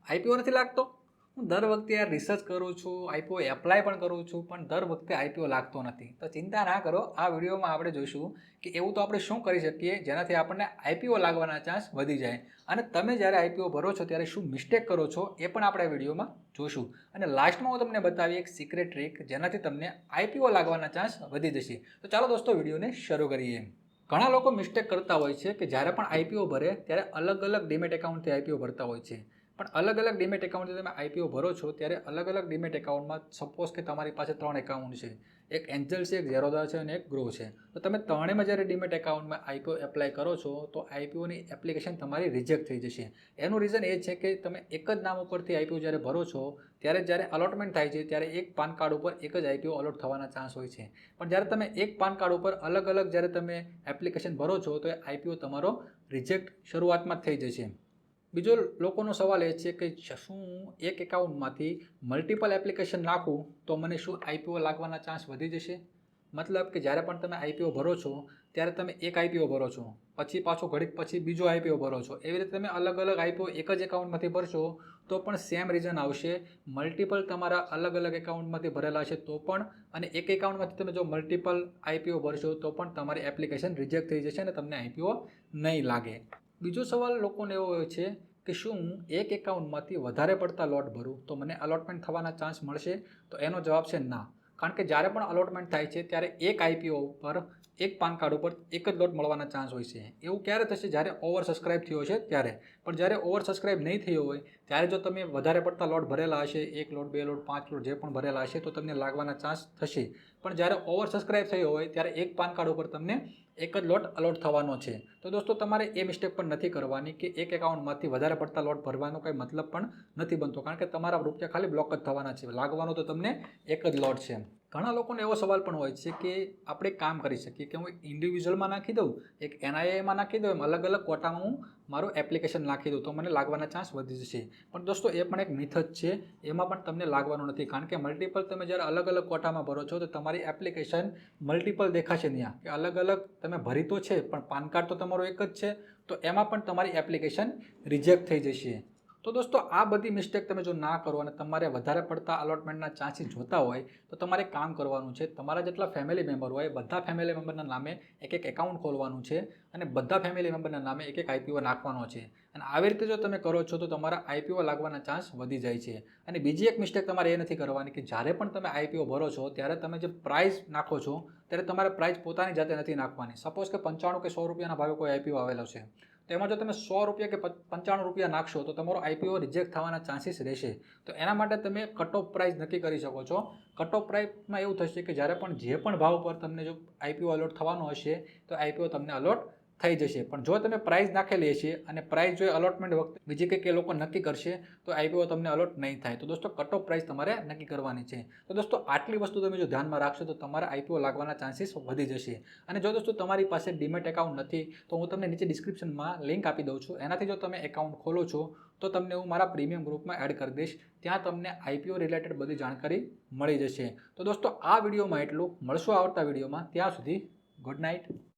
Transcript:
IPO નથી લાગતો? હું દર વખતે યાર રિસર્ચ કરું છું, આઈપીઓ એપ્લાય પણ કરું છું, પણ દર વખતે આઈપીઓ લાગતો નથી. તો ચિંતા ના કરો, આ વિડીયોમાં આપણે જોઈશું કે એવું તો આપણે શું કરી શકીએ જેનાથી આપણને આઈપીઓ લાગવાના ચાન્સ વધી જાય. અને તમે જ્યારે આઈપીઓ ભરો છો ત્યારે શું મિસ્ટેક કરો છો એ પણ આપણે વિડીયોમાં જોઈશું. અને લાસ્ટમાં હું તમને બતાવી એક સિક્રેટ ટ્રીક જેનાથી તમને આઈપીઓ લાગવાના ચાન્સ વધી જશે. તો ચાલો દોસ્તો વિડીયોને શરૂ કરીએ. ઘણા લોકો મિસ્ટેક કરતા હોય છે કે જ્યારે પણ આઈપીઓ ભરે ત્યારે અલગ અલગ ડીમેટ એકાઉન્ટથી આઈપીઓ ભરતા હોય છે. પણ અલગ અલગ ડીમેટ એકાઉન્ટથી તમે આઈપીઓ ભરો છો ત્યારે અલગ અલગ ડીમેટ એકાઉન્ટમાં સપોઝ કે તમારી પાસે 3 એકાઉન્ટ છે, એક એન્જલ છે, એક ઝેરોદા છે અને એક ગ્રો છે. તો તમે ત્રણેયમાં જ્યારે ડીમેટ એકાઉન્ટમાં આઈપીઓ એપ્લાય કરો છો તો આઈપીઓની એપ્લિકેશન તમારી રિજેક્ટ થઈ જશે. એનું રીઝન એ છે કે તમે એક જ નામ ઉપરથી આઈપીઓ જ્યારે ભરો છો ત્યારે જ્યારે અલોટમેન્ટ થાય છે ત્યારે એક પાન કાર્ડ ઉપર એક જ આઈપીઓ અલોટ થવાના ચાન્સ હોય છે. પણ જ્યારે તમે એક પાન કાર્ડ ઉપર અલગ અલગ જ્યારે તમે એપ્લિકેશન ભરો છો તો એ આઈપીઓ તમારો રિજેક્ટ શરૂઆતમાં જ થઈ જશે. બીજો લોકોનો સવાલ એ છે કે શું એક એકાઉન્ટમાંથી મલ્ટિપલ એપ્લિકેશન નાખું તો મને શું આઈપીઓ લાગવાના ચાન્સ વધી જશે? મતલબ કે જ્યારે પણ તમે આઈપીઓ ભરો છો ત્યારે તમે એક આઈપીઓ ભરો છો, પછી પાછો ઘડીક પછી બીજો આઈપીઓ ભરો છો. એવી રીતે તમે અલગ અલગ આઈપીઓ એક જ એકાઉન્ટમાંથી ભરશો તો પણ સેમ રીઝન આવશે. મલ્ટિપલ તમારા અલગ અલગ એકાઉન્ટમાંથી ભરેલા છે તો પણ, અને એક એકાઉન્ટમાંથી તમે જો મલ્ટિપલ આઈપીઓ ભરશો તો પણ તમારી એપ્લિકેશન રિજેક્ટ થઈ જશે અને તમને આઈપીઓ નહીં લાગે. બીજો સવાલ લોકોને એવો હોય છે કે શું હું એક એકાઉન્ટમાંથી વધારે પડતા લોટ ભરું તો મને અલોટમેન્ટ થવાના ચાન્સ મળશે? તો એનો જવાબ છે ના. કારણ કે જ્યારે પણ અલોટમેન્ટ થાય છે ત્યારે એક આઈપીઓ ઉપર એક પાન કાર્ડ ઉપર એક જ લોટ મળવાના ચાન્સ હોય છે. એવું ક્યારે થશે? જ્યારે ઓવર સબસ્ક્રાઇબ થયો છે ત્યારે. પણ જ્યારે ઓવર સબસ્ક્રાઇબ નહીં થયો હોય ત્યારે જો તમે વધારે પડતા લોટ ભરેલા હશે, 1 લોટ, 2 લોટ, 5 લોટ જે પણ ભરેલા હશે તો તમને લાગવાના ચાન્સ થશે. પણ જ્યારે ઓવર સબસ્ક્રાઇબ થયો હોય ત્યારે એક પાન કાર્ડ ઉપર તમને એક જ લોટ અલોટ થવાનો છે. તો દોસ્તો તમારે એ મિસ્ટેક પણ નથી કરવાની કે એક એકાઉન્ટમાંથી વધારે પડતા લોટ ભરવાનો કંઈ મતલબ પણ નથી બનતો. કારણ કે તમારા રૂપિયા ખાલી બ્લોક જ થવાના છે, લાગવાનો તો તમને એક જ લોટ છે. ઘણા લોકોને એવો સવાલ પણ હોય છે કે આપણે કામ કરી શકીએ કે હું ઇન્ડિવિજ્યુઅલમાં નાખી દઉં, એક એનઆઈઆઈમાં નાખી દઉં, એમ અલગ અલગ કોટામાં હું મારું એપ્લિકેશન નાખી દઉં તો મને લાગવાના ચાન્સ વધી જશે. પણ દોસ્તો એ પણ એક મિથ જ છે, એમાં પણ તમને લાગવાનું નથી. કારણ કે મલ્ટિપલ તમે જ્યારે અલગ અલગ કોટામાં ભરો છો તો તમારી એપ્લિકેશન મલ્ટિપલ દેખાશે ત્યાં કે અલગ અલગ તમે ભરી તો છે પણ પાન કાર્ડ તો તમારો એક જ છે, તો એમાં પણ તમારી એપ્લિકેશન રિજેક્ટ થઈ જશે. તો દોસ્તો આ બધી મિસ્ટેક તમે જો ના કરો અને તમારે વધારે પડતા અલોટમેન્ટના ચાન્સીસ જોતા હોય તો તમારે કામ કરવાનું છે. તમારા જેટલા ફેમિલી મેમ્બર હોય બધા ફેમિલી મેમ્બરના નામે એક એક એકાઉન્ટ ખોલવાનું છે અને બધા ફેમિલી મેમ્બરના નામે એક એક આઈપીઓ નાખવાનો છે. અને આવી રીતે જો તમે કરો છો તો તમારા આઈપીઓ લાગવાના ચાન્સ વધી જાય છે. અને બીજી એક મિસ્ટેક તમારે એ નથી કરવાની કે જ્યારે પણ તમે આઈપીઓ ભરો છો ત્યારે તમે જે પ્રાઇસ નાખો છો ત્યારે તમારે પ્રાઇસ પોતાની જાતે નથી નાખવાની. સપોઝ કે 95 કે 100 રૂપિયાના ભાવે કોઈ આઈપીઓ આવેલો છે તો એમાં જો તમે 100 રૂપિયા કે 95 રૂપિયા નાખશો તો તમારો આઈપીઓ રિજેક્ટ થવાના ચાન્સીસ રહેશે. તો એના માટે તમે કટ ઓફ પ્રાઇસ નક્કી કરી શકો છો. કટ ઓફ પ્રાઇસમાં એવું થશે કે જ્યારે પણ જે પણ ભાવ પર તમને જો આઈપીઓ અલોટ થવાનો હશે તો આઈપીઓ તમને અલોટ થઈ જશે. પણ જો તમે પ્રાઇસ નાખેલી હશે અને પ્રાઇસ જો અલોટમેન્ટ વખતે બીજી કંઈક એ લોકો નક્કી કરશે તો આઈપીઓ તમને અલોટ નહીં થાય. તો દોસ્તો કટ ઓફ પ્રાઇસ તમારે નક્કી કરવાની છે. તો દોસ્તો આટલી વસ્તુ તમે જો ધ્યાનમાં રાખશો તો તમારા આઈપીઓ લાગવાના ચાન્સીસ વધી જશે. અને જો દોસ્તો તમારી પાસે ડીમેટ એકાઉન્ટ નથી તો હું તમને નીચે ડિસ્ક્રિપ્શનમાં લિંક આપી દઉં છું. એનાથી જો તમે એકાઉન્ટ ખોલો છો તો તમને હું મારા પ્રીમિયમ ગ્રુપમાં એડ કરી દઈશ. ત્યાં તમને આઈપીઓ રિલેટેડ બધી જાણકારી મળી જશે. તો દોસ્તો આ વિડીયોમાં એટલું. મળશું આવતા વિડીયોમાં. ત્યાં સુધી ગુડ નાઇટ.